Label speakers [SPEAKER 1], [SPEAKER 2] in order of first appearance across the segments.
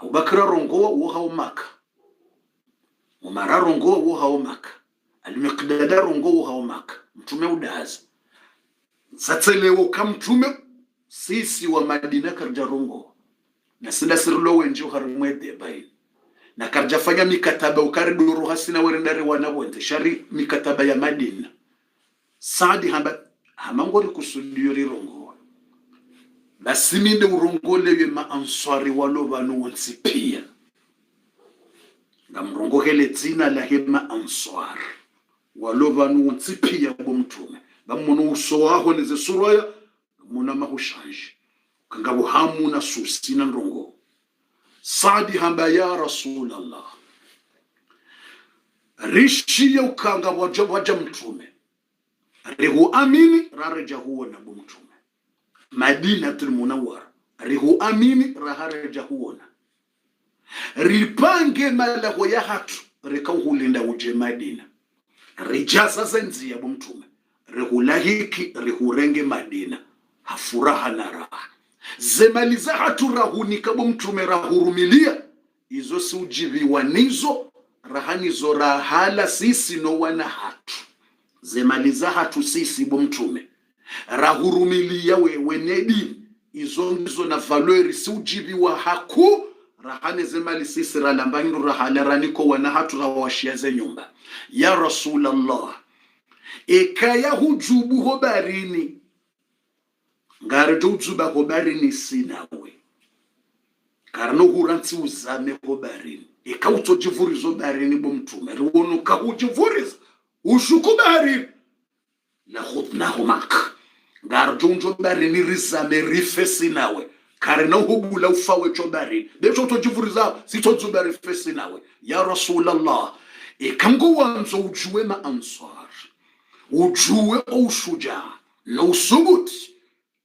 [SPEAKER 1] Abubakar rongoa wo hao Maka, Umar rongoa wo hao Maka, Al-Miqdad rongoa wo hao Maka, mtume udaza satselewo kamtume sisi wa Madina karja rongoa na sida sirlo wenjo harimwede bayi na karja fanya mikataba ukariduru hasina werendari wanawente shari mikataba ya Madina. Saadi hamangori kusudio rongoa basi minde urongolewe maanswari walo banu wansipia ngamrongo hele zina la hema answar walo banu wansipia bomtume bamuno usoaho neze suraya muna mahushanje kangabo hamu na susi na ndongo. Saadi hamba ya Rasulallah rishi ya ukanga waja mtume rihu amini rareja huwa na bomtume Madinatul Munawwara rihu amini rahareja huona ripange malaho ya hatu rikauhulinda uje Madina rijasa zenzi ya bomtume rihulahiki rihurenge Madina hafuraha na raha zemaliza hatu rahunika bomtume rahurumilia izo si ujibiwa nizo rahanizo rahala sisi no wana hatu zemaliza hatu sisi bomtume rahurumilia wewe nedi izo ndizo na valeri si ujibiwa haku rahane zemali sisi ralambandu rahala raniko wana hatu rawashiaze nyumba. Ya Rasulallah ekaya hujubu hobarini ngare tujuba hobarini sinawe karno huranti uzame hobarini ekauto jivurizo barini bomtume ruono ka hujivuriza ushuku barini la khutnahu mak ngare tunjo barini rizame rifesi nawe karno hubula ufawe chobarini becho to jivuriza sitozo bari fesi nawe. Ya Rasulallah ekango wanzo ujue ma ansar ujue ushuja na usubuti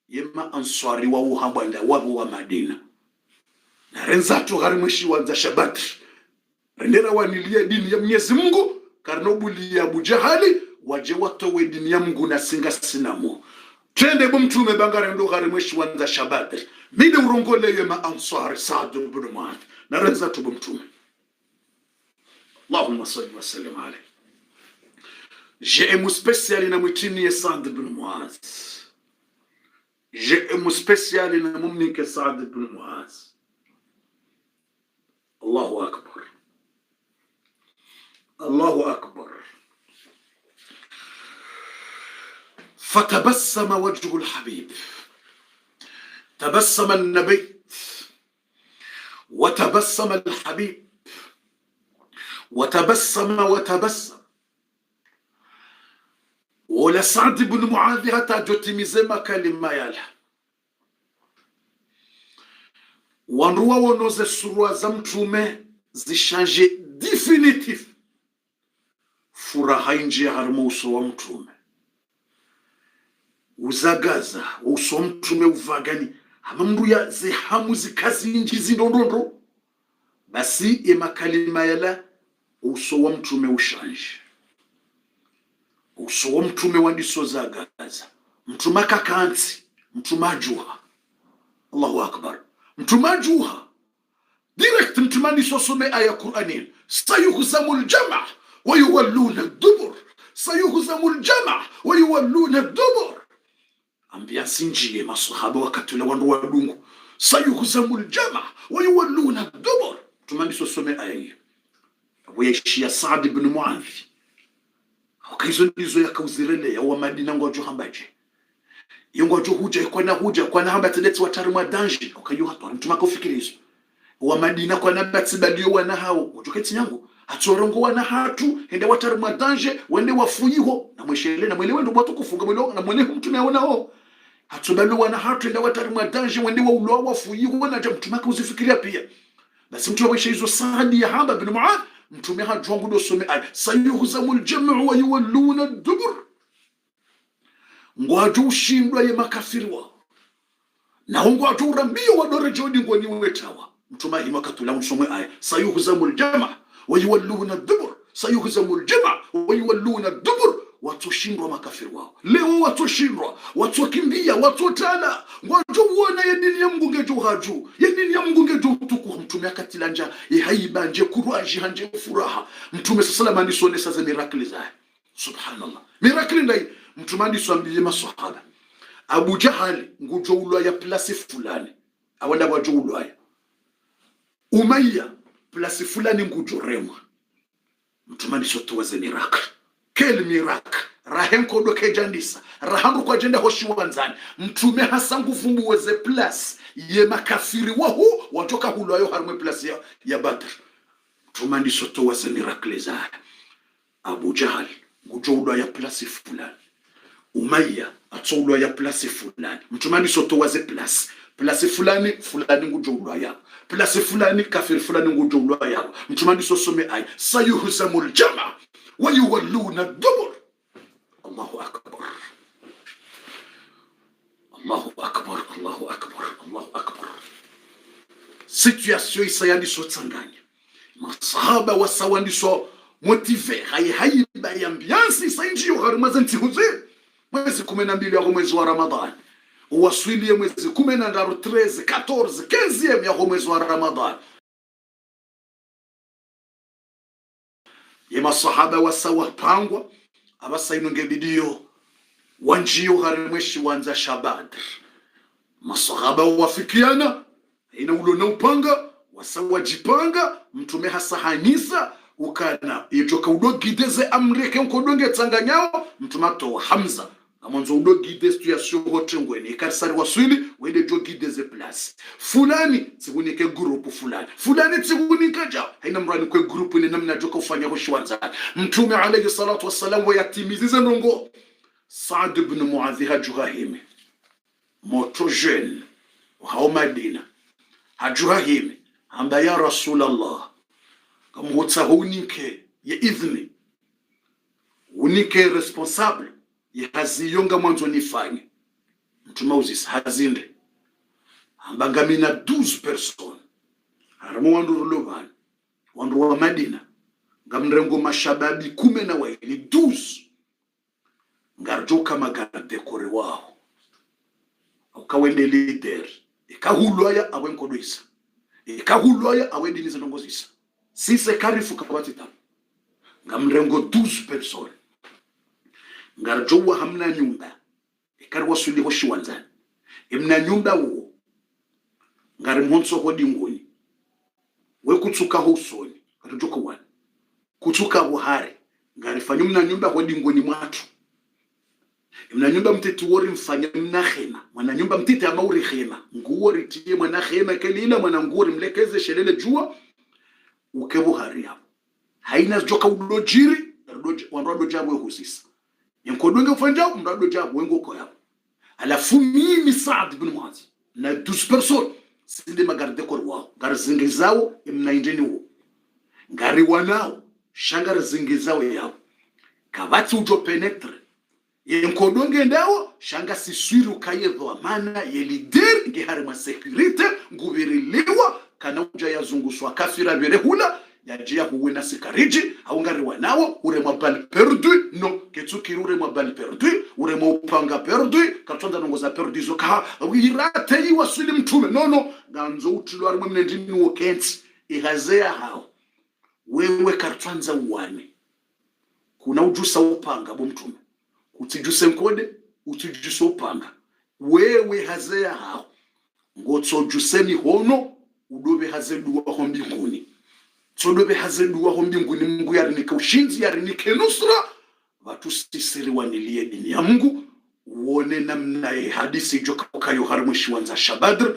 [SPEAKER 1] yema ansari wa uhabanda wabo wa Madina na renzatu harimwishi wanza Shabati rendera wanilia dini ya Mwenyezi Mungu karnobuli ya Abu Jahali waje watowe dini ya Mungu na singa sinamo twende bomtume bangare ndo harimwishi wanza Shabati mide urongole yema ansari Saad ibn Muadh na renzatu bomtume. Allahumma salli wa sallim alayhi. J'ai un spécial na mwitini ya Saad ibn Muadh. J'ai un spécial na mumnika Saad ibn Muadh. Allahu akbar. Allahu akbar. فتبسم وجه الحبيب تبسم النبي وتبسم الحبيب وتبسم ولا سعد بن معاذ حتى جتمزما كلمه يالا wanruwa wonoze surwa za mtume zishanje definitive furaha nje harimo uso wa mtume uzagaza uso mtume uvagani amambu ya zihamu zikazi njizi ndondondo basi emakalima yala uso wa mtume ushanje uso wa mtume wandiso zagaza mtume kakanzi mtume ajuha. Allahu akbar. mtume ajuha direct mtume nisosome aya Qur'ani sayuhzamul jama' wa yuwalluna ad-dubur sayuhzamul jama' wa yuwalluna ad-dubur ambia sinjie masahaba wakatula wandu wadungu sayuhzamul jama' wa yuwalluna ad-dubur mtume nisosome aya hiyo wayeshia Saad ibn Muadh wakaizo ndizo yakauzirele ya wa Madina ngojo hambaje yongojo huja kwa na hamba tedeti watari mwa danji ukayo hatwa mtu makofikirizo wa Madina kwa na batsibalio wana hao ujoketi nyangu atorongo wana hatu hende watari mwa danji wende wafunyiho na mweshele na mwelewe ndo watu kufunga mwelewe na mwelewe mtu meona ho hatubalio wana hatu hende watari mwa danji wende wa ulo wafunyiho na mtu makozifikiria pia basi mtu wawesha hizo Saadi ya hamba bin Muadh mtume hajwangu do some ay sayuhzamul jam'u wa yuwalluna ad-dubur ngwaju ushindwa ye makafiri wa na ngwaju urambio wa dore jodi ngoni wetawa mtume hima katula unsomwe ay sayuhzamul jam'u wa yuwalluna ad-dubur sayuhzamul jam'u wa yuwalluna ad-dubur watoshindwa makafiri wao. Leo watoshindwa, watokimbia, watotala. Ngojo uona ya dini ya Mungu ngejo haju. Ya dini ya Mungu ngejo tuku mtume akatilanja haiba nje kurwaji hanje furaha. Mtume sallallahu alayhi wasallam sasa miracle zae. Subhanallah. Miracle ndai mtume andiswambie maswahaba. Abu Jahal ngujo ulwa ya place fulani. Awanda wajo ulwa ya. Umayya place fulani ngujo remwa. Mtume andiswatowaze miracle. Kel miracle. Rahenko do kejandisa. Rahango kwa jenda hoshi wanzani. Mtume hasa nguvu weze place. Ye makafiri wahu watoka hulwayo harumwe place ya Badr. Mtume andiswatowaze miracle zae. Abu Jahal ngujo ulwa ya place fulani. Umayya atsoulwa ya place fulani. Mtumani soto waze place fulani ngujo ulwa ya. Place fulani kafir fulani ngujo ulwa ya. Mtumani sosome ay sayuhzamul jama wa yuwalluna dubur. Allahu akbar. Allahu akbar. Allahu akbar. Allahu akbar. Situation isayandi so tsanganya. Masahaba wasawandi so motivé hayi ba ambiance isayinji yo harmaza ntihuze. Mwezi 12 ya mwezi wa Ramadhan. Uwaswilie mwezi 13, 14, 15 ya mwezi wa Ramadhan. Yema sahaba wasawa pangwa. Abasa inonge bidio. Wanjiyo harimweshi wanza Shabadr. Masahaba wafikiana. Ina ulo na upanga. Wasawa jipanga. Mtume hasahanisa. Ukana. Ijoka udogideze amreke mkodonge tanganyao. Mtume toa Hamza. Amonzo udo guide situation hotengweni ikarisari waswili wende jo guide ze place fulani tsigunike group fulani tsigunike ja haina mrani kwa group ni namna joka ufanya hoshwanza. Mtume alayhi salatu wassalam wayatimizize ndongo. Saad ibn Muadh hajuhahime moto jeune wa Madina hajuhahime amba ya Rasulullah kamhotsa hunike ya idhni unike responsable haziyonga mwanzo nifanye. Mtume uzisa hazinde ambangamina 12 personnes haramo wandu rulovani wandu wa Madina ngamrengo mashababi 12 ngarjoka magarde kore wao ukawende leader ikahulwaya awenkodoisa ikahulwaya awendiniza ndongozisa sise karifu kabati ngamrengo 12 personnes ngarjowa hamna nyumba ikarwa suli hoshi wanzani imna nyumba wo ngari mhonso hodi ngoni we kutsuka hosoni katojoka wana kutsuka buhari ngari fanyumna nyumba hodi ngoni mwatu imna nyumba mtiti wori mfanya mna khema mwana nyumba mtiti amauri khema nguori tie mwana khema kelila mwana nguori mlekeze shelele jua uke buhari hapo haina joka ulojiri wandodo jabwe husisa Yankodonge ufanja mrado jabu wengo kwa yapo. Alafu mimi Saad ibn Muadh na 12 personnes sinde magarde kwa wao. Ngari zingi zao imna injeni wo. Ngari wanao shangari zingi zao yao. Kabati ujo penetre. Yankodonge ndao shanga siswiru kayedwa mana ye leader nge harima security ngubiriliwa kana uja yazunguswa kafira berehula yajia huwena sikariji au ngari wanao ure mabali perdu no ketsuki ure mabali perdu ure mopanga perdu katonda nongoza perdu zoka wirate yi wasuli mtume no ganzo utilo ari mwemne ndini wokensi ihazea hao wewe kartwanza uwane kuna ujusa upanga bo mtume utijuse nkode utijuse upanga wewe hazea hao ngotso juseni hono udobe hazedu wa mbinguni Sodobe hazedu wa mbinguni Mungu yarinike ushinzi yarinike nusra watu sisiri wanilie dini ya Mungu uone namna hadisi joka kayo harumwishi wanza Shabadr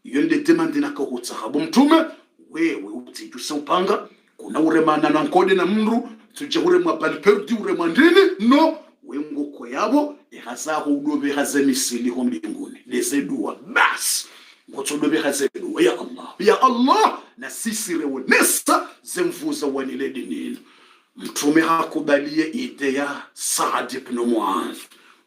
[SPEAKER 1] yonde demandi na kahutsa habo mtume wewe utijuse upanga kuna uremana na nkode na mru tuje uremwa balperdi uremwa ndini no wengo kwa yabo ihazaho udobe hazemisili ho mbinguni nezedua bas ngotodobe hazedu ya Allah na sisi rewonesa zemvuza wanile dinini. Mtume hakubalie ide ya Saad ibn Muadh.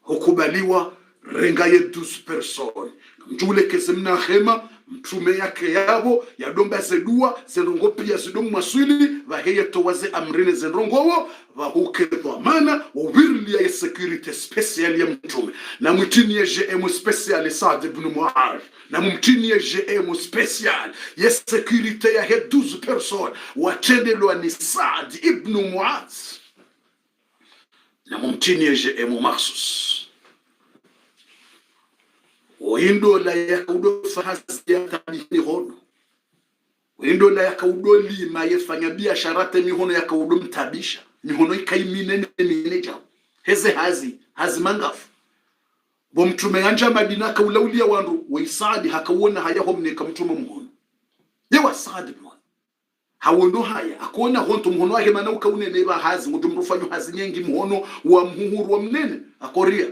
[SPEAKER 1] Hukubaliwa renga ye 12 personnes. Mjule kezemna khema mtume yake yabo yadomba zedua zendongo pia zidomu maswili vaheye towaze amrine zendongowo vahuke dhamana wawirli ya security special ya mtume na mtini ya GM special Saad ibn Muadh na mtini ya GM special ya security ya 12 personnes watendelo ni Saad ibn Muadh na mtini ya GM mahsus Windo la yakaudo fahazi ya tabini hono. Windo la yakaudo lima yefanya biashara te mihono yakaudo mtabisha. Mihono ikaimine neja. Heze hazi mangafu. Bo mtume anja Madina kaulaulia wandu. Wa Saadi hakauona haya homneka mtume mhono. Yewa Saadi mhono. Hawono haya. Akuona honto mhono wake manauka uneneba hazi. Mudumrufanyo hazi nyengi mhono wa mhuhuru wa mnene. Akoria.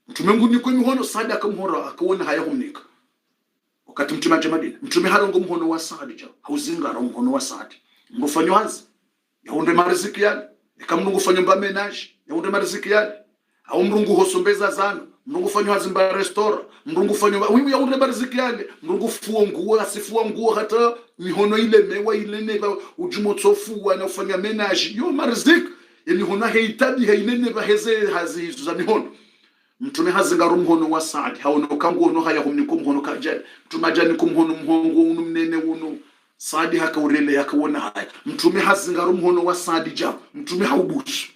[SPEAKER 1] Mtume nguni kwa mihono Saadi akamuhora akaona haya humnika wakati mtume aje Madina mtume harongo muhono wa Saadi ja hauzinga ro muhono wa Saadi ngufanywa hazi yaunde mariziki yale ikamnungu fanya mba menage yaunde mariziki yale au mrungu hosombeza zana mrungu fanywa hazi mba restaurant mrungu fanywa wiwi yaunde mariziki yale mrungu fuo nguo asifua nguo hata mihono ile mewa ile neva ujumotsofu wana ufanya menage yo mariziki yani hona heitabi heinene baheze hazi za mihono mtume hazinga rumhono wa Saadi haono kangu ono haya humniko mhono kajani mtume ajani kumhono mhongo unu mnene unu Saadi hakaurele yakaona haya mtume hazinga rumhono wa Saadi ja mtume haubusu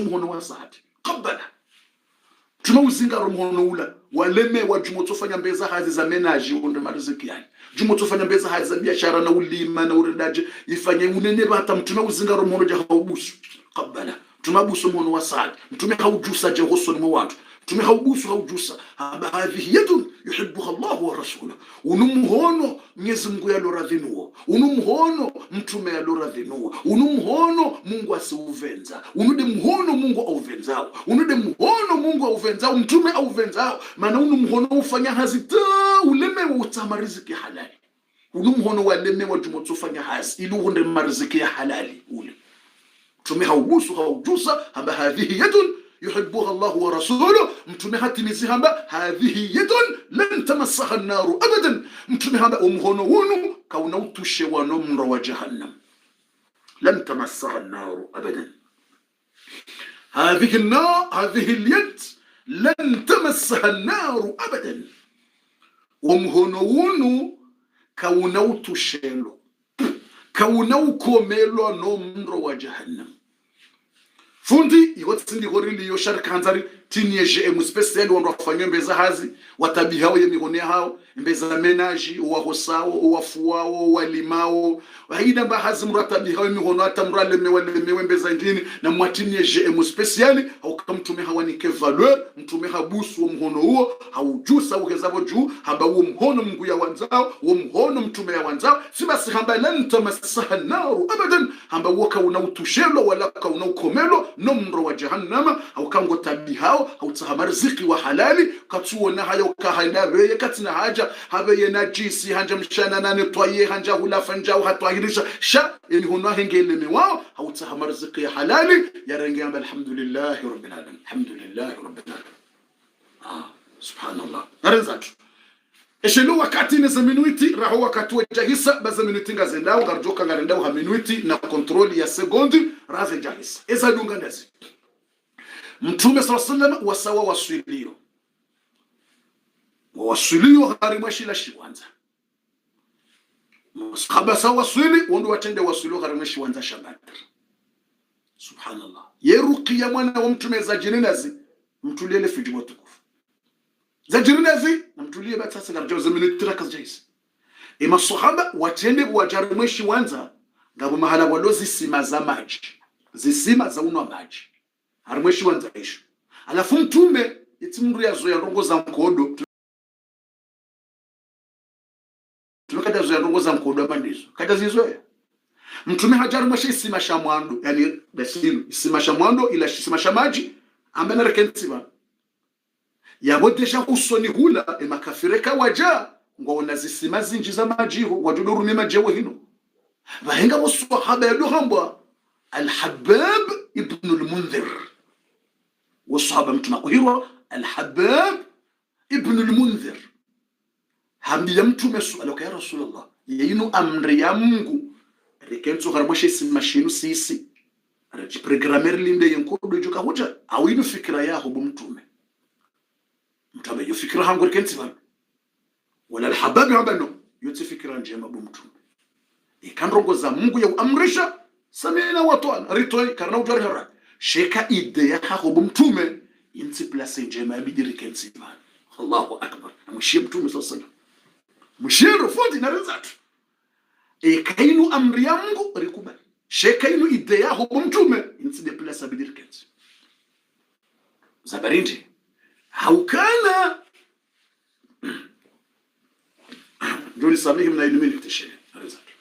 [SPEAKER 1] mhono wa Saadi qabala mtume uzinga rumhono ula waleme wa jumotofanya mbeza hazi za menaji unde mariziki yani jumotofanya mbeza hazi za biashara na ulima na urendaje ifanye unene bata mtume uzinga rumhono ja haubusu qabala tumabusu mhono wa Saadi mtume haujusa je hosoni mwa watu mtume haujusa hadhihi yadun yuhibbuha Allah wa rasuluhu unumhono Mwenyezi Mungu yaloradhinuo unumhono mtume yaloradhinuo unumhono Mungu asiuvenza unude mhono Mungu auvenzao unude mhono Mungu auvenzao mtume auvenzao maana unumhono ufanya hazita uleme wa utamariziki halali unumhono waleme wa jumotofanya hazi ili uonde mariziki ya halali ule mtume haujusa hamba hadhihi yadun yuhibbuha Allah wa rasuluhu mtume hatimizi hamba hadhihi yadun lan tamassaha an-nar abadan mtume hamba umhono wonu kauna utushe wano mro wa jahannam lan tamassaha an-nar abadan hadhihi al-yad lan tamassaha an-nar abadan umhono wonu kauna utushelo kauna ukomelo no mro wa jahannam fundi ihotsindi horili yo sharkanzari tini GM special wando afanye mbeza hazi watabi hao yemihone hao mbeza menaji wahosao wafuao walimao haida bahazi mratabi hao yemihono atamrale mewale mbeza ndini na mwatini GM special au kamtume hawanike valeur mtume habusu mhono huo haujusa uhezabo juu hamba huo mhono Mungu ya wanzao huo mhono mtume ya wanzao si basi hamba lan tamassaha naru abadan hamba huo kauna utushelo wala kauna ukomelo no mro wa jahannama au kango tabi hao au tsahabariziki wa halali katsuona hayo kahana beye katina haja habe najisi hanja mshana nane twaye hanja hulafanja au hatwahirisha sha yani hono hengeleme wao au tsahabariziki ya halali yarenge amba alhamdulillah rabbil alamin alhamdulillah rabbil alamin subhanallah narizatu eshelo wakati neza minuti raho wakati wa jahisa baza minuti ngazendao garjoka ngarendao ha minuti na control ya sekondi raze jahisa eza dunga ndazi mtume sallallahu alayhi wasallam wasawa waswilio harimwashi la shiwanza masahaba sawa waswili wondo watende waswilio harimwashi wanza shabadr subhanallah yerukia mwana wa mtume za jirinazi mtuliele fijimo tukufu za jirinazi na mtulie batasa garjo za minutira kazjaisi ima sahaba watende wajarimwashi wanza ngabo mahala walozi sima za maji zisima za unwa maji harimweshi wanza isho alafu mtume itimru ya zoya ndongo za mkodo tumekada zoya ndongo za mkodo abandizo kada zizoya mtume hajarimweshi isima shamwando yani basilo isima shamwando ila isima shamaji ambana rekentsiba yabodesha usoni hula emakafireka waja ngona zisima zinji za majiho waduduru mema jewe hino bahenga wasahaba yaduhambwa al-Habbab ibn al-Mundhir والصحابه متناقهوا الحباب ibn al-Mundhir hambia mtume suala ya Rasulullah yinu amri ya Mungu rikenzo harmoshe simashinu sisi araji programmer linde yenkodo joka hoja awinu fikra yaho bumtume mtabe yo fikra hangu rikenzi bana wala alhababi habano yote fikra njema bumtume ikandrongo za Mungu ya amrisha samina watwana ritoi karna ujarhara sheka ide ya haho bumtume inti place njema ya bidiri kenzi bana Allahu akbar amshie mtume sallallahu alaihi wasallam mshiro fundi na rizatu kainu amri ya Mungu rikubali shekainu ide yaho bumtume inti de place bidiri kenzi zabarindi haukana Joli samihi mna ilimi nikiteshe rizatu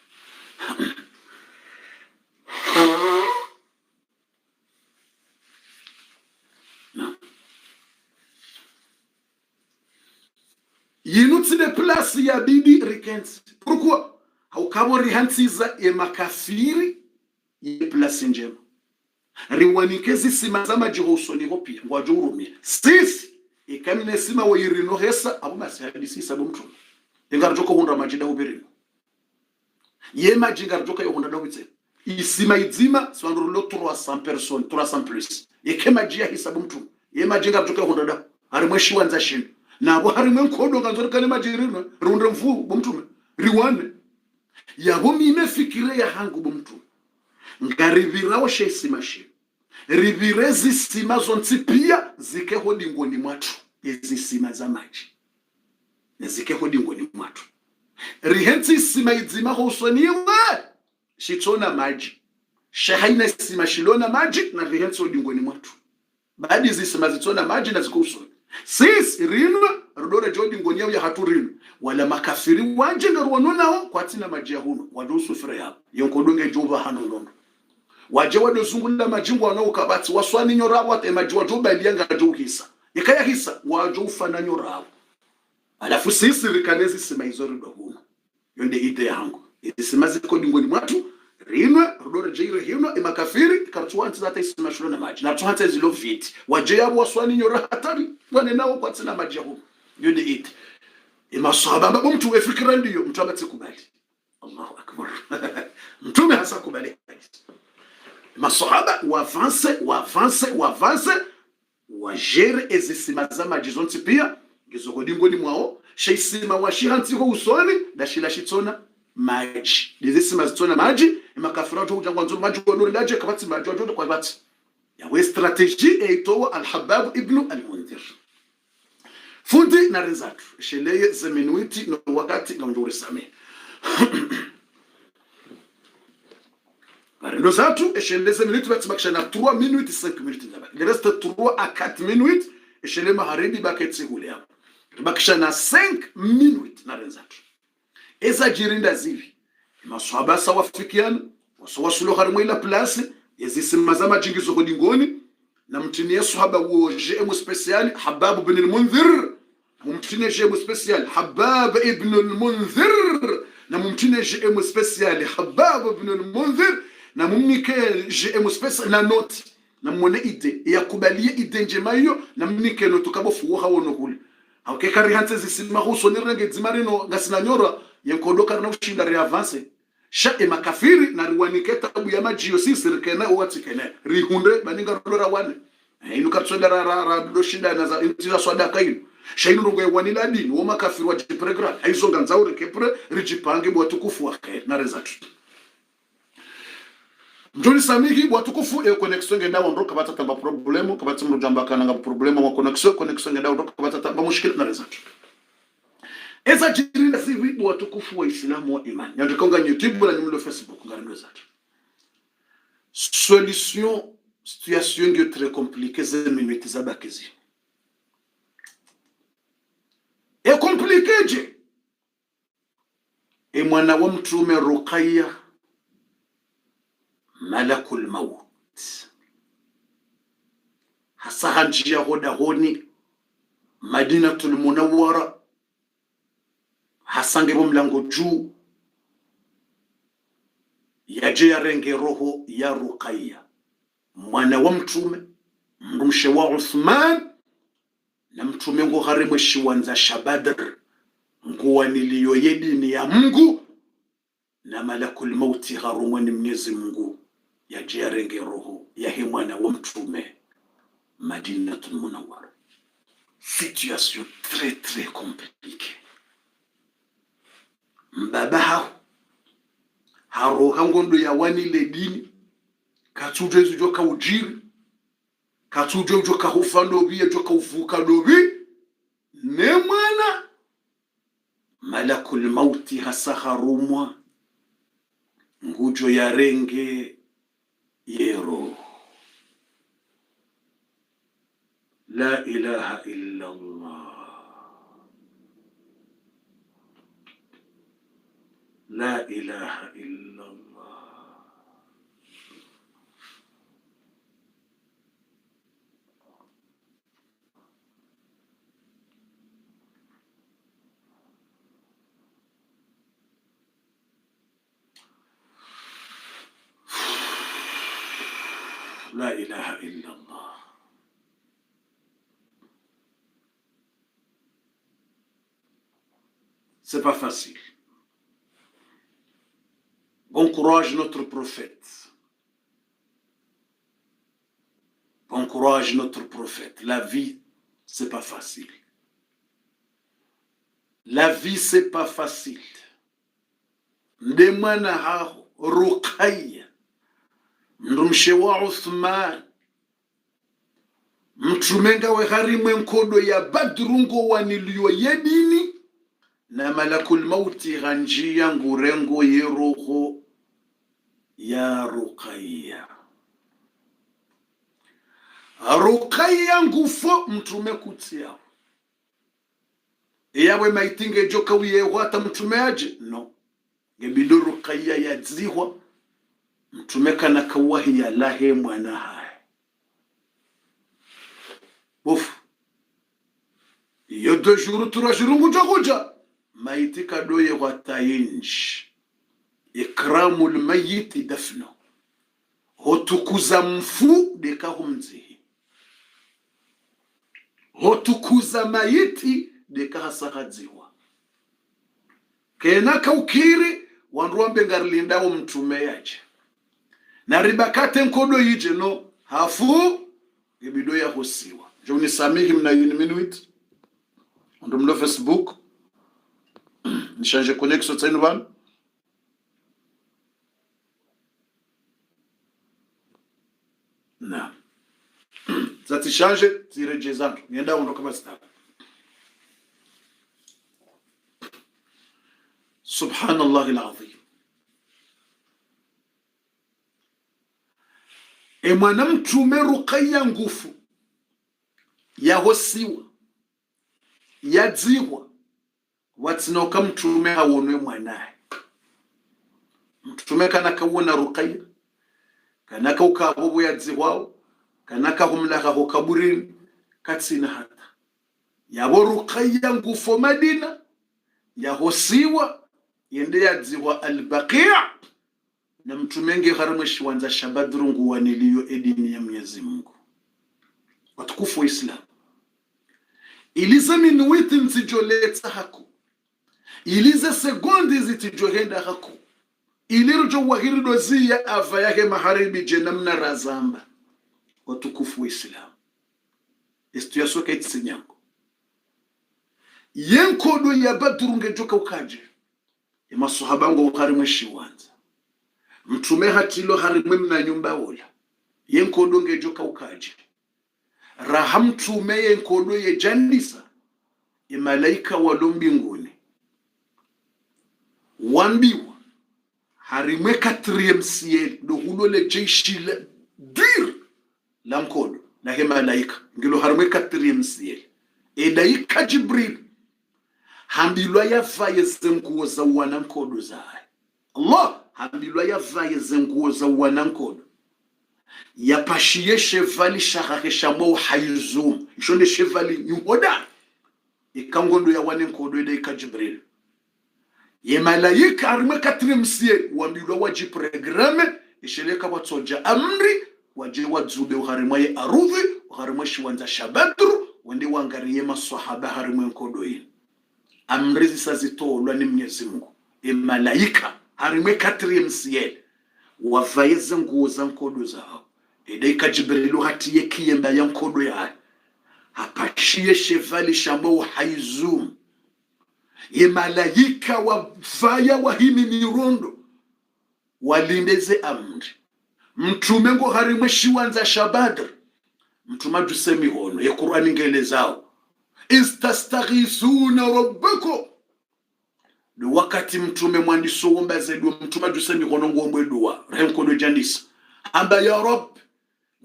[SPEAKER 1] yinutsi de place ya bibi rikenzi pourquoi haukabori hansiza ya makafiri ya place njema riwanikezi sima zama jihosoni hopia ngwajo urumia sisi ikamine sima wa yirino hesa abu masi hadisi sabu mtume ingarjoko hunda majida hubirino ye majinga rjoka yo hunda dawitse isima idzima swandrulo 300 personnes 300 plus yekema jia hisabu mtume ye majinga rjoka yo hunda da harimweshi wanza shino nabo harimwe nkodo nganzori kane majirino runde mfu bumtume riwane yabo mime fikire ya hangu bumtume ngarivirawo shesima shi rivirezi sima zonti pia zikeho dingoni mwatu ezisima za maji zikeho dingoni mwatu rihenzi sima idzima hosoniwe shitona maji shahaina sima shilona maji na rihenzi dingoni mwatu baadi zisima zitona maji na zikousoni sis rinwa rudore jodi ngoni ya haturinu wala makafiri wanje ngaruwanonao kwa tina maji ya huno wadosu fira yabo yonkodonge jova hano londo waje wadozungula majingu wanao kabati waswani nyorabo ate maji wajoba ilianga jo hisa ikaya hisa wajo ufana nyorabo alafu sisi rikanezi sima izori do huno yonde ide yangu isima ziko dingoni mwatu rinwe rudore jire hino makafiri kartuanti zata isima shulo na maji na tuanti zilo viti waje yabo waswani nyora hatari wane nao kwa tina maji ya huno yonde ide masahaba mbabu mtu wefikira ndiyo mtu abati kubali Allahu akbar mtume hasa kubali masahaba wavance wajere ezisima za maji zonti pia gizogodingoni mwao sheisima washihanti ho usoni dashila shitsona maji dizisima zitsona maji makafira to ujangwa nzo maji wonore daje kabati maji wajodo kwa bati yawe strategy eitowa al-Habab ibn al-Mundhir fundi na rizatu sheleye zeminuiti no wakati na njuri same Nous avons échelé minutes, mais na 3 minutes 5 minutes. Il reste 3 à 4 minutes. Échelé maharibi baketse hulia. Bakishana 5 minutes na renzatu. Eza jirinda zivi. Maswahaba sawafikiana, wasawasulu harimo ila place, yazisema zama jingizo hodingoni na mtinie sahaba wo jemu special Habab ibn al-Mundhir. Mumtine jemu special Habab ibn al-Mundhir. Na mumtine jemu special Habab ibn al-Mundhir. Na mumnike jemu special na noti na mwone ide ya kubalie ide njema hiyo na mumnike no tukabofu hawono kule awke kari hanze zisima huso nirenge dzimarino ngasina nyora yenkodoka na ushinda re avance sha makafiri na riwanike tabu ya majio sisirikena uwatikene rihunde baninga rolora wane inu katsonda ra do shinda na za intiza swada kaino shainu rongo ya wanila dini wo makafiri wa jipregra aizo ganzaure kepre rijipange bwa tukufu wake na rezatu Njoni samiki watukufu connexion ngenda ondoka batata problemu kabati mrujamba kana nga problemu wa connexion ngenda ondoka batata mushkil na rezatu eza jirinda zivi watukufu wa Islamu wa imani yandukonga YouTube na nyumlo Facebook ngari rezatu solution situation ngi très compliquée ze minutes za bakizi compliqué je mwana wa mtume Ruqayya malakul maut hasahanjia hoda honi Madinatul Munawwara hasange mlango juu yaje yarenge roho ya Ruqayya mwana wa mtume mrumshe wa Uthman na mtume ngo harimwe shiwanza shabadr nguwa niliyo yedini ya Mungu na malakul mauti harumwe ni Mwenyezi Mungu ya jiarenge roho ya hemwana wa mtume Madinatul Munawwara. Situation très très compliquée. Mbaba haroha ngondo ya wani le dini katuje ujo ka ujiri katuje ujo ka hufando biye ujo ka uvuka dobi ne mwana malakul mauti hasaharumwa ngujo ya renge yero. La ilaha illa Allah, la ilaha illa Allah. La ilaha illa Allah. C'est pas facile. Bon courage notre prophète. Bon courage notre prophète. La vie, c'est pas facile. La vie, c'est pas facile. Ndemana hao Ruqayya mrumshewa Uthman mtumenga we harimwe nkodo ya badrungo waniliyo yedini na malakul mauti ghanjia ngurengo yeroho ya Ruqayya. Ruqayya ngufo mtume kutia yawe maitinge joka wiye wata mtume aje no gebido Ruqayya yadzihwa mtume kana kawahi ya lahe mwana hai iyo 2 jours 3 jours nguja maiti kadoye watayinji ikramul mayiti dafno hotukuza mfu deka humzihi hotukuza mayiti deka hasakadziwa kena kaukiri wanruambe ngarlinda wa mtume yaje na ribakate nkodo yije no hafu ibido ya hosiwa joni samihi mna minuit ndo mlo Facebook nishange connexion tsenu bana na zati change tireje zangu nienda ondoka basi. Subhanallah alazim. Mwana mtume Ruqayya ngufu yahosiwa yadziwa watinoka mtume awonwe mwanae mtume kana kawona Ruqayya kana kaukabobo yadziwao kana kahumlaka hokaburini katsina hata yabo Ruqayya ngufu Madina yahosiwa yende yadziwa al-Baqi' na mtumenge haramwe shiwanza shabadrungu waniliyo edini ya Mwenyezi Mungu. Watukufu wa Islam, ilize minuiti nsijoleta haku, ilize segondi zitijohenda haku, ilirjo wahirido ziya ava yake maharibi jenamna razamba. Watukufu wa Islam, istu yasoka itisinyango yenkodo ya badrunge joka ukaje ima sohabango harimwe shiwanza mtume hatilo harimwe mna nyumba ola yenkodo ngejoka ukaje rahamtume yenkodo ye janisa imalaika walo mbinguni wambiwa harimwe 4e ciel do hulole jeshi la dir la nkodo na he malaika ngilo harimwe 4e ciel edaika Jibril hambilwa yavaye zenguo za wanankodo zaye Allah hambilwa yavaye zenguo za wanankodo yapashiye chevali shakake shamo hayizum ishonde chevali nyuhoda ikangondo ya wanankodo edaika Jibril ye malaika arme 4e ciel wambilwa wajiprogramme isheleka watsoja amri waje wadzube uharimwa ye arudhi uharimwa shiwanza shabadru wende wangariye maswahaba harimwe nkodo yin amrizi sazitolwa ni Mwenyezi Mungu malaika harimwe 4e ciel wavaize nguo za nkodo zao edaika Jibrilu hatiye kiyemba ya nkodo ya apashie chevali shambo haizum malaika wavaya wahimi mirondo walindeze amri mtume ngo harimwe shiwanza shabadr mtume dusemi hono ya Qur'ani ngele zao istastaghisuna rabbakum do wakati mtume mwandiso omba zedu mtume dusemi hono ngombe dua renkodo jandisa amba ya rab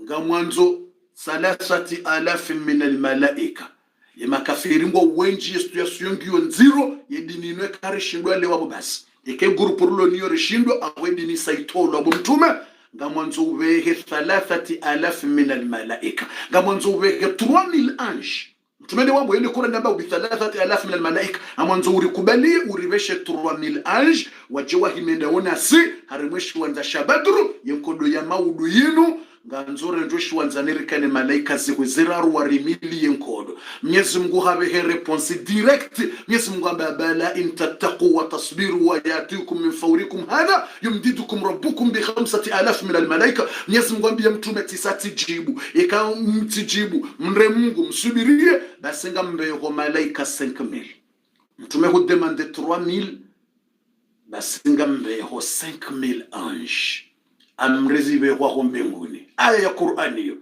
[SPEAKER 1] nga mwanzo 3000 min almalaika yemakafiri ngo wenji situation ngio nziro yedinino karishindwa lewa basi eke grupo rulo niyo rishindwa awedini saitolo abo mtume nga mwanzo uwehe 3000 min almalaika nga mwanzo uwehe 3000 ange mtume wabo yende kura namba ubi 3000 min almalaika amwanzo urikubali uribeshe 3000 ange wajewa himenda ona si harimweshi wanza shabadru yenkodo ya maudu yinu nganzore njoshi wanzanirikane malaika zikwezeraru warimili yenkodo Mwenyezi Mungu habe response direct Mwenyezi Mungu amba bala in tattaqu wa tasbiru wa yatikum min fawrikum hadha yumdidukum rabbukum bi 5000 min almalaika Mwenyezi Mungu ambia mtume tisati jibu ika mtijibu mre Mungu msubirie basi ngambe yo malaika 5000 mtume hu demande 3000 basi ngambe ho 5000 ange amrezibe kwa mbinguni aya ya Qur'ani yo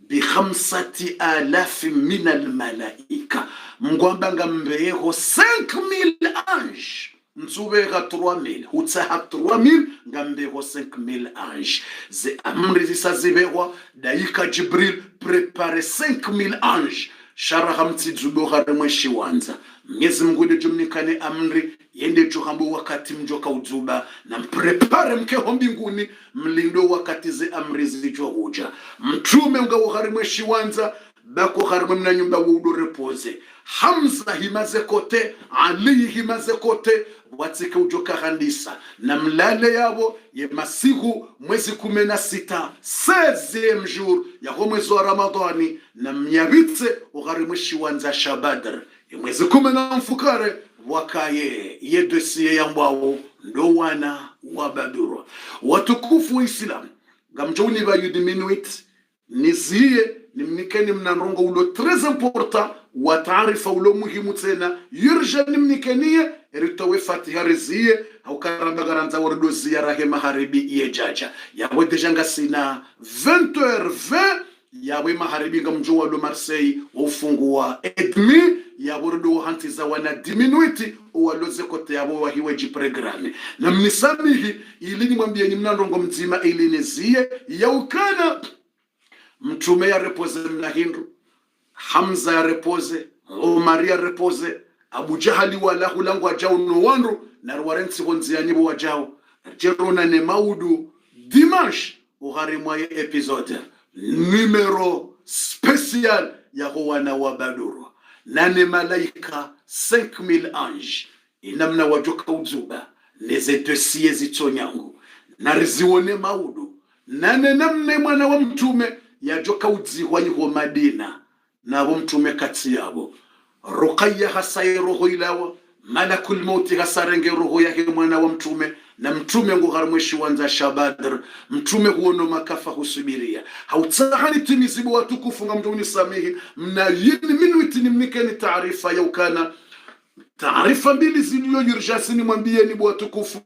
[SPEAKER 1] bi 5000 min almalaika mngwamba ngambeho 5000 ange nzubeka 3000 hutsaha 3000 ngambeho 5000 ange ze amrezi sazibewa daika Jibril prepare 5000 ange sharaha mtizubo harimwe shiwanza Mwenyezi Mungu ndijumnikane amri yende chuhambu wakati mjoka uzuba na mprepare mkeho mbinguni mlindo wakati ze amri zijo huja mtume unga uharimwe shiwanza bako harimwe mna nyumba wudu repoze Hamza himaze kote Ali himaze kote watike ujoka handisa na mlale yabo ye masiku mwezi 16 16e jour ya mwezi wa Ramadhani na mnyabitse uharimwe shiwanza Shabadr mwezi 10 mfukare wakaye yedosie yambao ndo wana wa Badura watukufu wa Islam gamjoni ba yudiminuit nizie nimnikeni mnanrongo ulo très important wa taarifa ulo muhimu tena yurja nimnikenie eritowe fatiha rizie au karamba garanza wardo ziyara he maharibi yejaja yawe dejanga sina 20h20 yawe maharibi ngamjo wa Marseille ufungua edmi ya burdo hantiza wana diminuiti uwaloze kote yabo wahiwe jiprograme na mnisamihi ili nimwambie ni mnandongo mzima ili nizie ya ukana mtume ya repoze mnahindu Hamza ya repoze Umar ya repoze Abu Jahali wala hulangu wajao no na warensi honzi ya nibo wajao jerona ne maudu dimanche uharimwaye episode numero special ya wana wa Baduru nane malaika 5000 ange inamna wajoka uzuba neze dossier zitonyangu narizione maudu nane namne mwana wa mtume yajoka udzihwanyi ho Madina nabo mtume kati yabo Ruqayya hasai roho ilawa malakul mauti hasarenge roho yake mwana wa mtume na mtume ngo harimweshi wanza Shabadr mtume huono makafa husubiria hautsahani timizibu watukufu ngamjoni samihi mna yini minuiti nimnikeni taarifa ya ukana taarifa mbili ziliyo yurjasini mwambie ni watukufu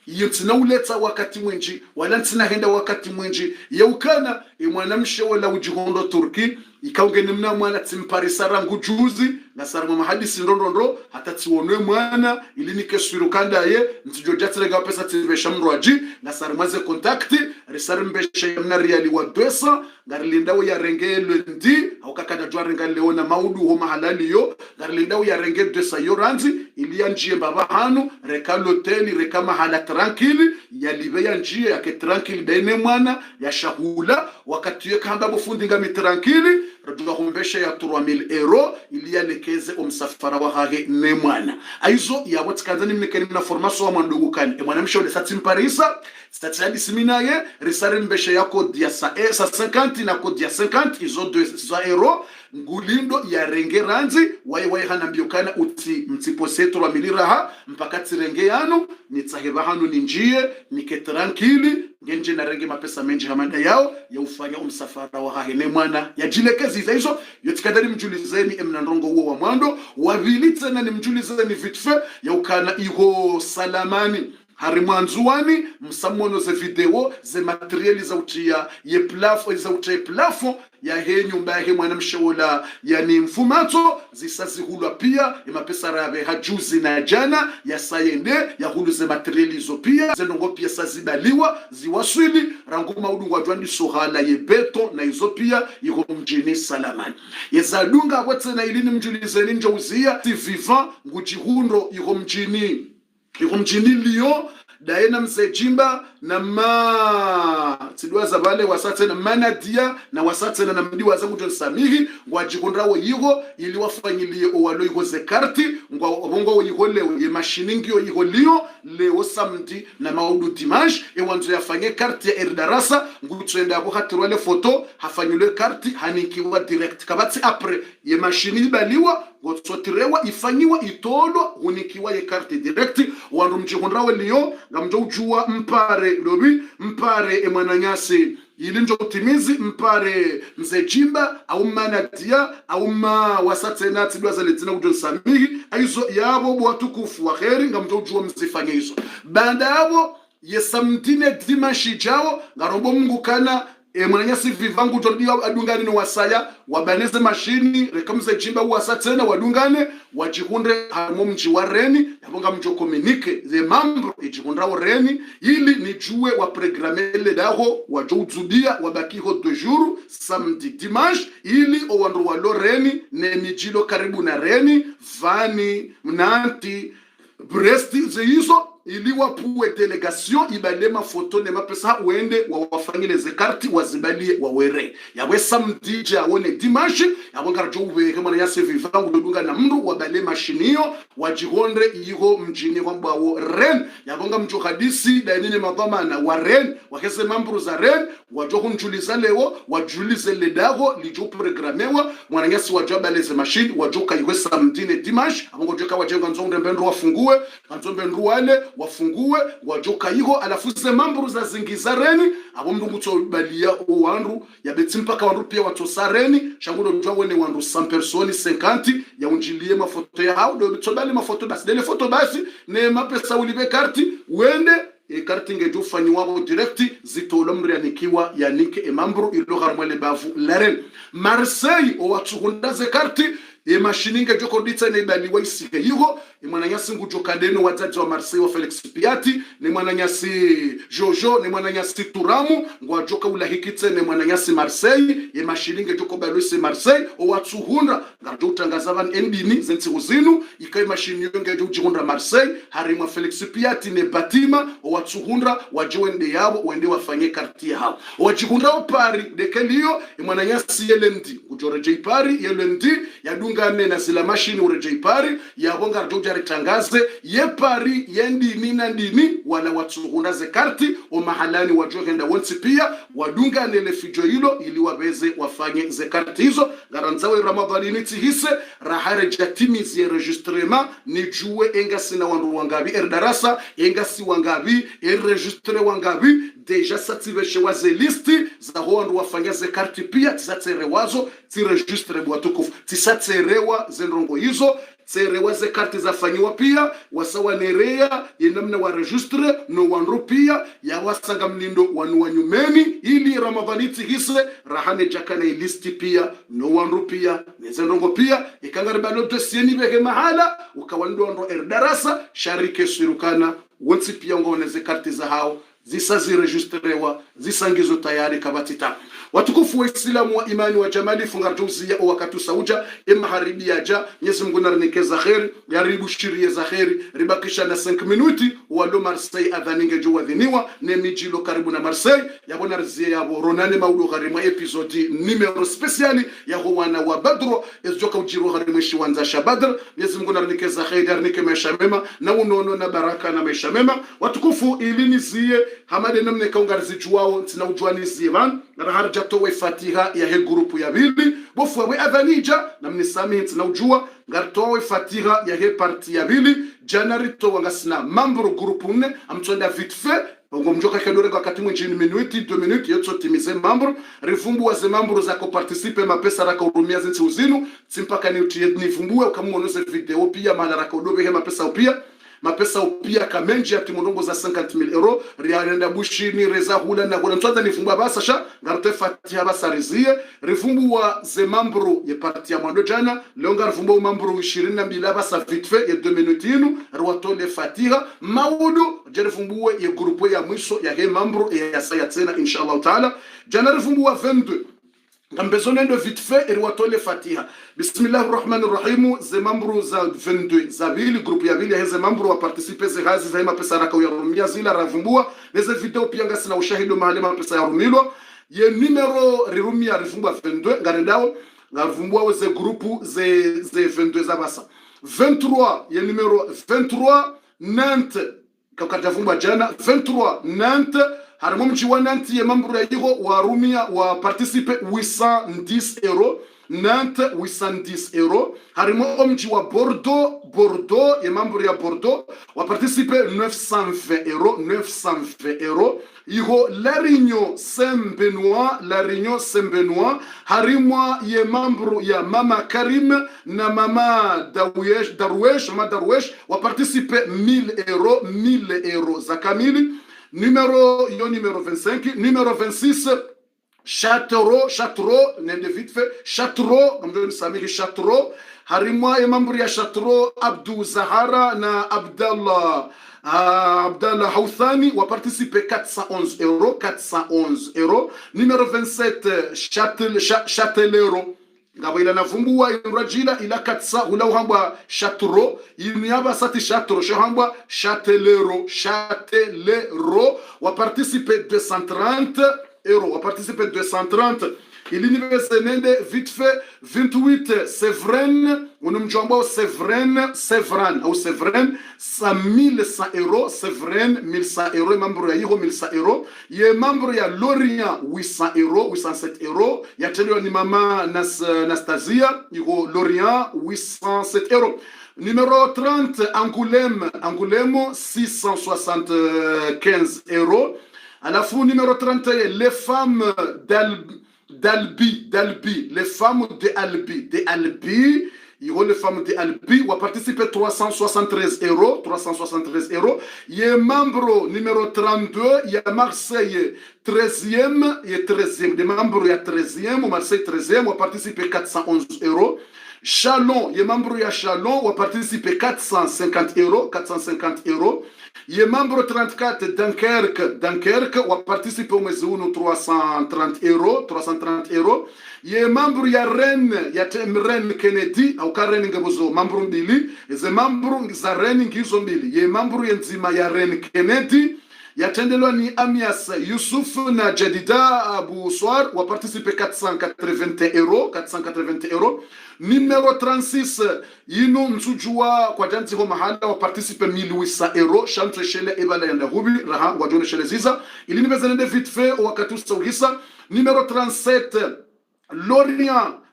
[SPEAKER 1] yitina uleta wakati mwinji wala ntina henda wakati mwinji ya ukana mwanamshe wala ujihondo Turki ikaungeni mna mwana timparisa ngujuzi na sarama mahadisi ndondondo hata tiwonwe mwana ili nikeswiru kanda ye ntijojatirega pesa tibesha mrwaji na saramaze kontakti risarimbesha yamna riali wa dwesa ngarilindawo ya renge lundi au kakada jwa renga leona maudu ho mahalali yo ngarilindawo ya renge dwesa yoranzi ili ya njie baba hanu reka loteli reka mahala tranquille ya libe ya njie yake tranquille bene mwana ya shahula wakati ye kamba bufundi ngami tranquille rajua humbesha ya 3000 euro ili ya lekeze msafara wa hage ne mwana aizo ya watkanzani mnikeni na formation wa mwandugu kani mwana mshole satimparisa statsadi siminaye risare mbesha yako dia sa 50 na kodi ya 50 izo 200 euro ngulindo ya renge ranzi waye hana mbiokana uti mtiposetro wa miliraha mpaka tirenge yanu nitsahiba hanu ninjie nike tranquili ngenje na renge mapesa menji hamanda yao ya ufanya umsafara wa hahene mwana ya jilekezi hizo yotikadari mjulizeni emnandrongo uo wa mwando wavili tena ni mjulizeni vitfe ya ukana iho salamani hari mwanzuani msamono ze video ze materiali za utia ye plafo za utia plafo ya he nyumba ya mwana mshaola yani mfumato zisazihulwa pia ya mapesa rabe hajuzi na jana ya sayende ya hulu ze materiali zo pia zenongo pia sazibaliwa ziwaswili rangu maudu wajwandi sohala ye beto na izo pia iho mjini salamani yezadunga wate na ilini mjulizeni njauzia ti vivant ngujihundo iho mjini Lyon daena msejimba na tidwaza vale wasatena manadia na wasatena na mdiwa zangu John Samihi ngwajikondrawo yigo ili wafanyilie owalo yigo ze karti ngwabongo yigo leo ye mashiningio yigo Lyon leo samedi na maudu dimanche wanzo yafanye karti ya erdarasa ngutwenda abo hatirwale foto hafanyule karti hanikiwa direct kabati apre ye mashini baliwa gotsotirewa ifanyiwa itolo hunikiwa ye karti direct wandu mjikondrawo Lyon ngamjo ujua mpare lobi mpare emwananyasi ili njo utimizi mpare mzejimba au manadia au wasatena tidwaza letina John Samihi aizo yabo watukufu wa kheri ngamjo ujua mzifanye hizo baada yabo yesamtine dimashi jao ngarombo Mungu kana mwananyasi vivangu jodia adungane no wasaya wabaneze mashini rekamze jimba wasatena wadungane wajihunde hamo mji wa Reni yabonga mjo communique ze mambo ejihundra wa Reni ili nijue wa programele daho wajoudzudia wabakiho 2 jours samedi dimanche ili owandu wa Reni ne mijilo karibu na Reni vani mnanti Bresti ze hizo ili wapuwe delegation ibalema foto ne mapesa uende wafanyile ze karti wazibalie wawere yawe samedi jaone dimanche yabonga jowe kama ya sevivangu dodunga na mndu wabale mashinio wajihonde iho mjini kwamba wo Ren yabonga mjo hadisi dainine madhamana wa Ren wakese mambo za Ren wajoho njuliza leo wajulize ledago lijo programewa mwananyasi wajaba leze mashini wajoka iwe samedi ne dimanche abonga joka wajenga nzonde mbendo wafungue nzombe nduale wafungue wajoka iho alafuze mambo za zingiza Reni abo mndungu to balia wandu ya betimpaka wandu pia watosa Reni shangudo njwa wene wandu 100 personnes 50 ya unjilie mafoto ya hao do bitobali mafoto basi dele foto basi ne mapesa ulibe karti wende karti ngejo fanyiwa direct zitolo mrianikiwa yanike emambro ilo harmwele bavu Laren Marseille o watuhunda ze karti mashininga joko ditsa ne baliwa isike yigo mwananyasi ngujokadeno wazazi wa Marseille wa Felix Piatti ne mwananyasi Jojo ne mwananyasi Turamu ngwajoka ulahikitse ne mwananyasi Marseille mashininga joko balwese Marseille o watsuhunda ngajo utangaza van endini zensi uzinu ikai mashininga ngejo ujihunda Marseille harimwa Felix Piatti ne Batima o watsuhunda wajowende yabo wende wafanye karti yao wajihunda opari dekelio mwananyasi yelendi ujoreje Paris yelendi yadungane na sila mashini ureje Paris yabonga joja ritangaze ye Paris yendi nina ndini wala watsuhunda ze karti o mahalani wajohenda wonsi pia wadungane le fijo hilo ili wabeze wafanye ze karti hizo garanzawe Ramadhani nitihise rahare jatimizi ya registrement ni juwe engasi na wandu wangabi erdarasa engasi wangabi erregistre wangabi deja sativeshe waze listi za wandu wafanya ze karti pia tisaterewazo tiregistre bwatukufu tisaterewa zenrongo hizo tserewa ze karti zafanyiwa pia wasawanerea yenamna wa registre no wanru pia ya wasanga mlindo wanu wanyumeni ili Ramadhaniti hise rahane jakana listi pia no wanru pia nezenrongo pia ikangaribalo dosieni beke mahala ukawando wanru erdarasa sharike surukana wonsi pia ngone ze karti za hao zisa ziregistrewa zisangizo tayari kabatita watukufu wa Islamu wa imani wa jamali fungarjuzia o wakatu sauja imaharibi yaja Mwenyezi Mungu nanikeza khair yaribu shirie za khair ribakisha na 5 minuti walo Marseille adhaninge jo wadhiniwa ne mijilo karibu na Marseille yabona rizia yabo ronane maudo gharima episode numero speciali ya wana wa Badro ezoka ujiro gharima shiwanza shabadr Mwenyezi Mungu nanikeza khair yarnike maisha mema na unono na baraka na maisha mema watukufu ilinizie hamade namne kaungarzi juwao tina ujuanizi van raharja towe fatiha ya he grupu ya bili bofu we adhanija namne sami tina ujua ngartowe fatiha ya he parti ya bili janari to wangasina mambro grupu ne amtonda vite fait ngomjoka kadore wakati mwinjini minuti 2 minutes yotso timize mambro rifumbu wa ze mambro za ko participe mapesa raka urumia zinti uzinu simpaka ni nifumbue ukamuonoze video pia mala raka udobe he mapesa upia kamenji ya timondongo za 50,000 euro riarenda bushini reza hula na hula ntuaza nifumbua basa sha ngarote fatiha basa rizie rifumbu wa ze mambro ye parti ya mwando jana leonga rifumbu wa mambro 22 basa vite fait ye 2 minutes inu rwatole fatiha maudu jerifumbu ye grupo ya mwisho ya he mambro ya saya tena inshallah taala jana rifumbu wa 22 ngambezonendo vite fait rwatole fatiha bismillahir rahmanir rahim ze mambro za 22 za vili grupu ya vili ya ze mambro wa participe ze hazi za pesa raka ya rumia zila ravumbua neze video pia ngasi na ushahido mahali pesa ya rumilo ye numero rirumia rivumbua 22 ngarendao ngavumbua ze grupu ze 22 za basa 23 ye numero 23 Nantes kakata vumbua jana 23 Nantes harimo mji wa Nantes ye mambro ya yigo wa rumia wa participe 810 euro Nantes 810 euro harimo mji wa Bordeaux ye mambro ya Bordeaux wa participe 920 euro yigo La Réunion Saint-Benoît harimo ye mambro ya Mama Karim na Mama Darwesh wa participe 1000 euro za kamili numéro 25 numéro 26 Châteauroux nende vite fait Châteauroux comme je Samiri Châteauroux harimwa ya mambo ya Châteauroux Abdou Zahara na Abdallah Houthani wa participer 411 euro numéro 27 Châtellerault ngabo ila navumbua inrajila ila 400 hula uhamba Châteauroux yaba sati Châteauroux shahamba Châtellerault wa participer 230 euro wa participer 230 il université nende vite fait 28 Sévran unumjomba Sévran au Sévran 1100 euro Sévran 1100 euro membre ya yiho 1100 euro ye membre ya Lorient 800 euro 807 euro ya tendo ni mama Nastasia yiho Lorient 807 euro numéro 30 Angoulême 675 euro à la fin numéro 31 les femmes d'Albi, les femmes d'Albi, il y a les femmes d'Albi, on a participé 373 euro. Il y a membre numéro 32, il y a Marseille 13e, les membres il y a 13e, Marseille 13e, on a participé 411 euro. Chalon, il y a membre il y a Chalon, on a participé 450 euro. Il y a membre 34 Dunkerque, on a participé au Mezoun 330 euro. Il y a membre il y a Rennes Kennedy, au cas Rennes Ngabozo, membre mbili, et c'est membre za Rennes Ngizo mbili. Il y a membre yenzima ya Rennes Kennedy, il y a tendelo ni Amias Youssouf na Jadida Abou Soar, on a participé 480 euro. Numéro 36, Yino Msujua kwa janti ho mahala wa participe 1800 euro. Chantre shele ebala yanda hubi, raha wajone shele ziza. Ili nibezanende vite fait wakatu sauhisa. Numéro 37,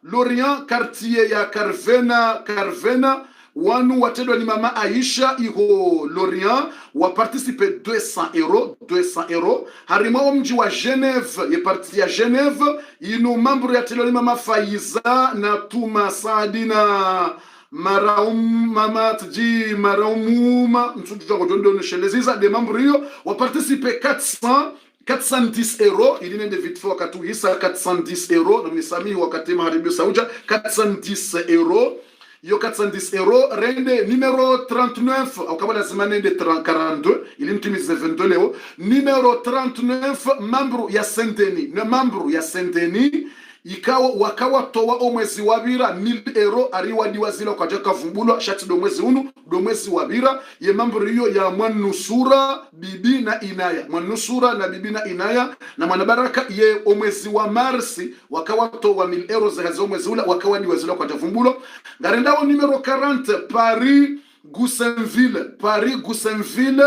[SPEAKER 1] Lorient, quartier ya Carvena. Wanu watedwa ni mama Aisha iho Lorient wa participe 200 euro. Harima mji wa Genève ye parti ya Genève ino mambo ya telo ni mama Faiza na Tuma Saadina Maraumuma mtutu kwa jondo nisheleziza de mambo hiyo wa participe 410 euro. Il est de vite fait wakati hisa 410 euro. Na misami wakati maharibio Sauja 410 euro. Yo 410 euro, rende numéro 39, au kabala zimane de 42, il est mtimize 22 leo, numéro 39, membre ya Saint-Denis, wakawa towa omwezi wabira 1000 euro ariwa diwazila kwa jaka vumbulo shati do mwezi wabira ye mambo hiyo ya Mwanusura bibi na Inaya na mwanabaraka ye omwezi wa Marsi wakawa towa 1000 euro za omwezi ula wakawa diwazila kwa jaka vumbulo ngarendao numero 40 Paris Goussainville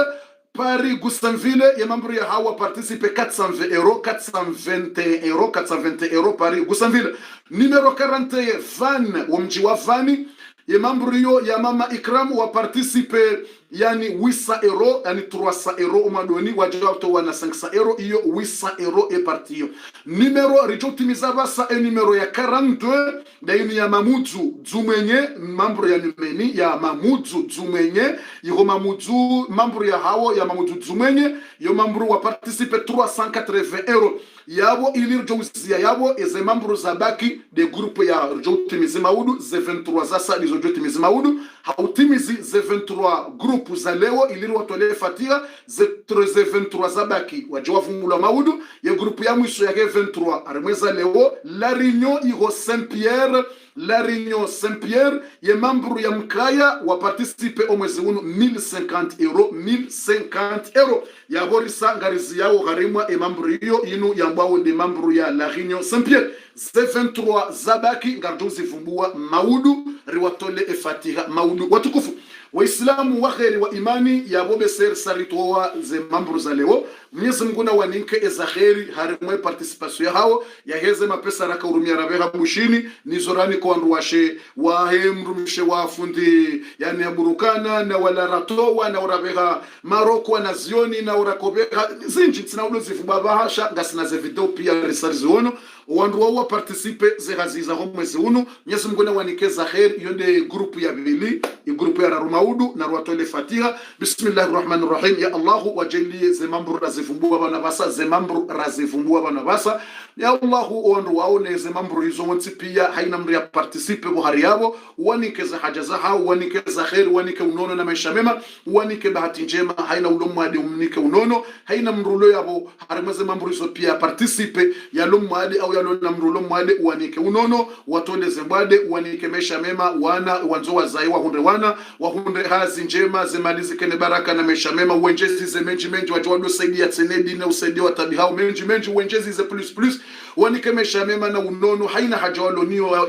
[SPEAKER 1] Paris Goussainville ya membro ya hawa participe 420 euros 420 euros Paris Goussainville. Numéro 41 Van wa mji wa Vani ya membro yo ya mama Ikram wa participe yani 800 euros yani 300 euros umadoni wajato wana 500 euros iyo 800 euros e parti. Numéro rijotimiza basa e numéro ya 42 daini ya Mamudzu Dzumwenye membro ya numeni ya Mamudzu Dzumwenye yo Mamudzu membro ya hawo ya Mamudzu Dzumwenye yo membro wa participe 380 euros yabo ilir jowzia yabo eze membro zabaki de groupe ya jotimiza maudu ze 23 zasa lizo jotimiza maudu hautimizi ze 23 groupe za leo ilir watole fatia ze 23 zabaki wajwa fungula maudu ya groupe ya mwisho ya 23 armeza leo la Réunion iro Saint-Pierre La Réunion Saint-Pierre ye membro ya mkaya wa participe o mwezi uno 1050 euros 1050 euros ya borisa ngarizi yao gharimwa e membro hiyo inu ya mbao de membro ya La Réunion Saint-Pierre ze 23 zabaki ngardu zifumbua maudu riwatole e fatiha maudu watukufu Waislamu wa kheri wa imani ya bobe ser saritoa ze membro za leo Mwenyezi Mungu na waninke eza kheri harimwe participation ya hao ya heze mapesa raka urumia rabeha bushini nizorani kwa nduwashe wa hemrumishe wa fundi yani aburukana na wala ratowa na urabeha Maroko na zioni na urakobeha zinji tina ulozifu babahasha ngasina ze video pia risari ziono wandu wa participe ze haziza mwezi uno Mwenyezi Mungu na wanike za kheri yonde grupu ya bili grupu ya Rumaudu na ruatole Fatiha Bismillahirrahmanirrahim ya Allahu wajalie ze mambo razifumbua bana basa ze mambo razifumbua bana basa ya Allahu wandu waone ze mambo hizo wanti pia haina mri ya participe buhari yabo wanike za haja za hao wanike za kheri wanike unono na maisha mema wanike bahati njema haina ulomu hadi umnike unono haina mrulo yabo harimeze mambo hizo pia participe ya lomu hadi au ya lona mrulo hadi wanike unono watole zembade wanike maisha mema wana wanzoa zaiwa hunde wana wahunde hazi njema zemalizi kene baraka na maisha mema uenjezi ze menji wajwado saidia tsenedi na usaidia watabi hao menji uenjezi ze plus wanike maisha mema na unono haina haja walonio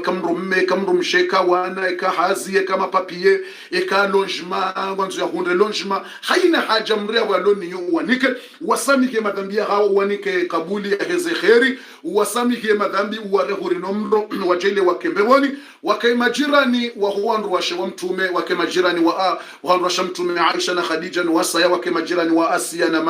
[SPEAKER 1] kamru msheka wana eka hazi eka mapapie eka longement wanzo ya hunde longement haina haja mrea walonio wanike wasamike madhambi hao wanike kabuli ya heze kheri wasamike madhambi uwarehuri nomro wajele wakembewoni wakai majirani wa huandu wa shewa mtume wake majirani wa huandu wa shamtume Aisha na Khadija na Wasaya wake majirani wa Asia na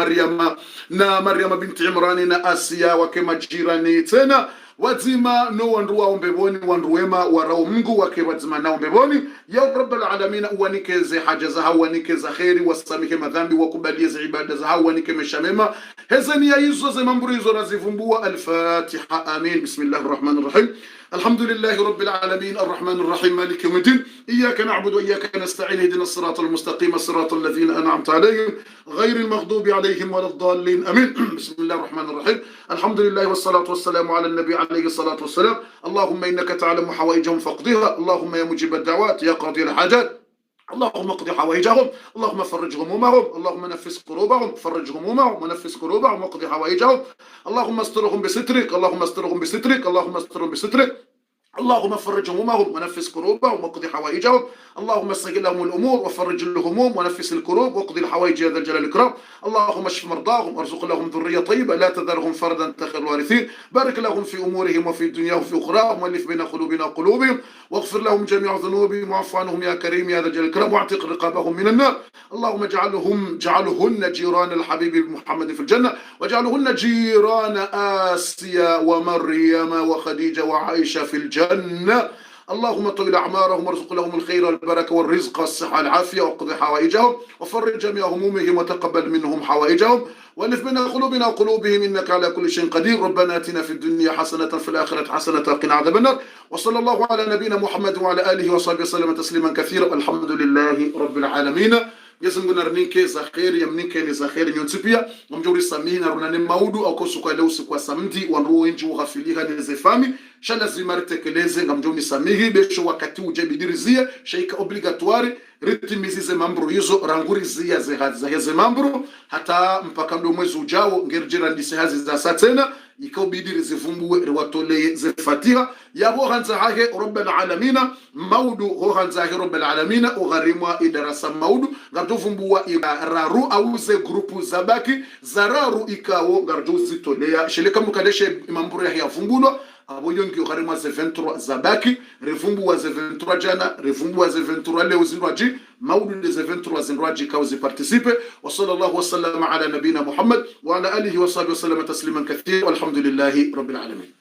[SPEAKER 1] Maryama binti Imrani na Asia wake majirani tena wazima no wandu wa ombeboni wandu wema warao Mungu wake wazima na ombeboni ya rabbal alamin uwanikeze haja za hao wanikeze khairi wasamike madhambi wakubalie za ibada za hao wanike meshamema hezeni ya hizo za mambo hizo razivumbua al-Fatiha amin bismillahir rahmanir rahim الحمد لله رب العالمين الرحمن الرحيم مالك يوم الدين إياك نعبد وإياك نستعين اهدنا الصراط المستقيم الصراط الذين أنعمت عليهم غير المغضوب عليهم ولا الضالين أمين بسم الله الرحمن الرحيم الحمد لله والصلاة والسلام على النبي عليه الصلاة والسلام اللهم إنك تعلم حوائجهم فاقضيها اللهم يا مجيب الدعوات يا قاضي الحاجات اللهم اقضي حوائجهم اللهم فرج همومهم اللهم نفس كروبهم فرج همومهم ونفس كروبهم واقضي حوائجهم اللهم استرهم بسترك اللهم استرهم بسترك اللهم استرهم بسترك اللهم فرج همومهم ونفس كروبهم واقضي حوائجهم اللهم سهل لهم الامور وفرج الهموم ونفس الكروب واقضي الحوائج يا ذا الجلال والاكرام اللهم اشف مرضاهم وارزق لهم ذريه طيبه لا تذرهم فردا تخر الوارثين بارك لهم في امورهم وفي دنياهم وفي اخراهم والف بين قلوبنا وقلوبهم واغفر لهم جميع ذنوبهم واعف عنهم يا كريم يا ذا الجلال والاكرام واعتق رقابهم من النار اللهم اجعلهن جيران الحبيب محمد في الجنه واجعلهن جيران آسيا ومريم وخديجه وعائشه في الجنه اللهم طول أعمارهم وارزق لهم الخير والبركة والرزق والصحة والعافية واقضي حوائجهم وفرج جميع همومهم وتقبل منهم حوائجهم والف بين قلوبنا وقلوبهم إنك على كل شيء قدير ربنا آتنا في الدنيا حسنة في الآخرة حسنة وقنا عذاب النار وصلى الله على نبينا محمد وعلى آله وصحبه وسلم تسليما كثيرا الحمد لله رب العالمين Yesu ngunarnike za kheri yamnike ni za kheri nyontipia mjuri samina runane maudu au kosuka leo kwa samdi wanruo inji ughafiliha ni zefami shala zimaritekeleze ngamjoni samihi besho wakati ujebidirizie sheika obligatoire ritimizize mambo hizo rangurizia ze heze mambo hata mpaka ndo mwezi ujao ngerjira ndise hazi za satena ikawbidi rizivumbue riwatoleye zefatiha yabo hanza hahe rabbil alamina maudu ho hanza hahe rabbil alamina ogharimwa idarasa maudu ngartuvumbua raru au ze grupu zabaki zararu ikawo ngartu zitolea shileka mukadeshe imamburu ya vumbulo abo yongi ogharimwa ze 23 zabaki revumbua ze 23 jana revumbua ze 23 leo zindwaji maudu ze 23 zindwaji kauzi participe wa sallallahu wasallam ala nabina Muhammad wa ala alihi wa sahbihi wasallam tasliman kathira walhamdulillahi rabbil alamin.